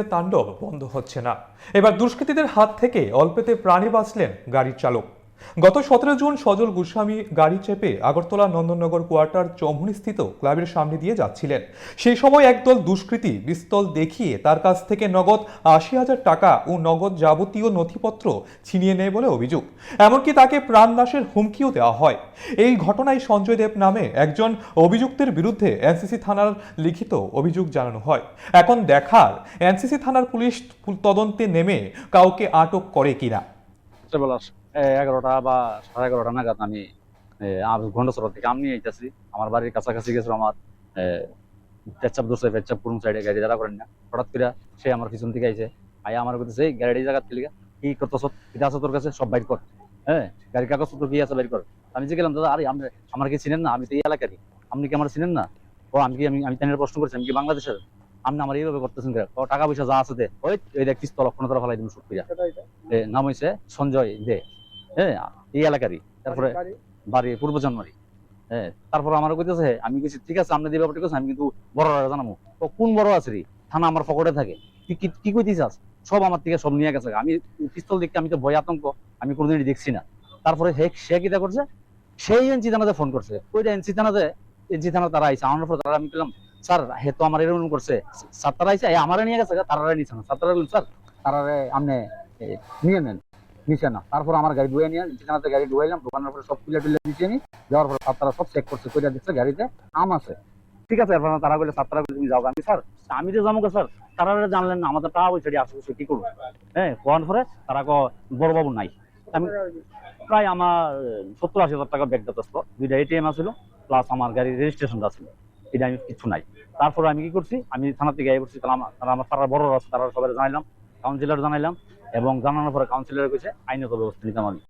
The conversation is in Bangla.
তাণ্ডব বন্ধ হচ্ছে না। এবার দুষ্কৃতীদের হাত থেকে অল্পেতে প্রাণে বাঁচলেন গাড়ির চালক। গত 17 জুন সজল গোস্বামী গাড়ি চেপে আগরতলা নন্দননগর কোয়ার্টার চৌমুহনীস্থিত ক্লাবের সামনে দিয়ে যাচ্ছিলেন। সেই সময় একদল দুষ্কৃতী পিস্তল দেখিয়ে তার কাছ থেকে নগদ 80,000 টাকা ও নগদ যাবতীয় নথিপত্র ছিনিয়ে নেয় বলে অভিযোগ। এমনকি তাকে প্রাণনাশের হুমকিও দেওয়া হয়। এই ঘটনায় সঞ্জয় দেব নামে একজন অভিযুক্তের বিরুদ্ধে এনসিসি থানার লিখিত অভিযোগ জানানো হয়। এখন দেখার এনসিসি থানার পুলিশ তদন্তে নেমে কাউকে আটক করে কিনা। বেলা 11টা বা 11:30 নাগাদ আমি ঘন্টাচড়া থেকে আমি আইতেছি। আমার বাড়ির কাছাকাছি গেছিল। আমার পেচ্ছাপ ধরছে, পেচ্ছাপ কোন সাইডে গাড়ি যারা করেন না, হঠাৎ করে সে আমার পিছন থেকে আইছে। আয়া আমার বলতেছে, এই গাড়ি জায়গা থেকে কি করতেছ, এটা আছে তোর কাছে, সব বাইর কর। হ্যাঁ, গাড়ির কাগজপত্র কি আছে বাইর কর। আমি যে গেলাম, দাদা আরে আমার কি চিনেন না? আমি তো এই এলাকারই, আপনি কি আমার চিনেন না? ও আমি কি আমি তাদের প্রশ্ন করছি, আমি কি বাংলাদেশের? আপনি আমার এইভাবে করতেছেন কেন? ও টাকা পয়সা যা আছে দে, ওই এই দেখ পিস্তল লক্ষণ ধরা ফেলাই দিন শুট কইরা। নাম হইছে সঞ্জয় দে। হ্যাঁ, এই এলাকারই। তারপরে বাড়ি পূর্ব জন্মারি। হ্যাঁ, তারপর আমার কইতেছে, আমি কইছি ঠিক আছে আপনি দিবা, ঠিক আছে, আমি কিন্তু বড় জানাবো। তো কোন বড় আছে রে? থানা আমার পকেটে থাকে। তুই কি কইতেছিস? সব আমার থেকে সব নিয়ে গেছে। আমি পিস্তল দেখতে আমি তো ভয় আতঙ্ক, আমি কোনোদিনই দেখছি না। তারপরে সে কিটা করছে, সেই এনসি থানাতে ফোন করছে। ওইটা এনসি থানা তারা আইসে। আমার পর তারা আমি বললাম, স্যার হে তো আমার এরকম করছে। স্যার তারা আইসে আমারে নিয়ে গেছে, তারা নিছে না। স্যার তারা বললেন, স্যার তারারে আপনি নিয়ে নেন, নিচে না। তারপর আমার গাড়ি ধুয়ে নিয়ে ঠিকানাতে গাড়ি ধুয়াইলাম, দোকানের পরে সব তুলে টুলে দিচ্ছি আমি। যাওয়ার পরে তারা সব চেক করছে, কইরা দিচ্ছে গাড়িতে আম আছে। ঠিক আছে, এরপর তারা বলে, স্যার তারা বলে তুমি যাও। আমি স্যার আমি তো যাবো স্যার, তারা জানলেন না আমাদের টাকা পয়সা আসছে, কি করবো? হ্যাঁ, কোয়ার পরে তারা বড় বাবু নাই। আমি প্রায় আমার 70-80 হাজার টাকা ব্যাগদাস্ত, 2টা এটিএম আছিল, প্লাস আমার গাড়ির রেজিস্ট্রেশনটা ছিল। এটা আমি কিছু নাই। তারপরে আমি কি করছি, আমি থানা থেকে গাড়ি করছি। তারা আমার তারা বড় আছে, তারা সবাই জানাইলাম, কাউন্সিলর জানাইলাম, এবং জানানোর পরে কাউন্সিলর কইছে আইনত ব্যবস্থা নিতাম আমি।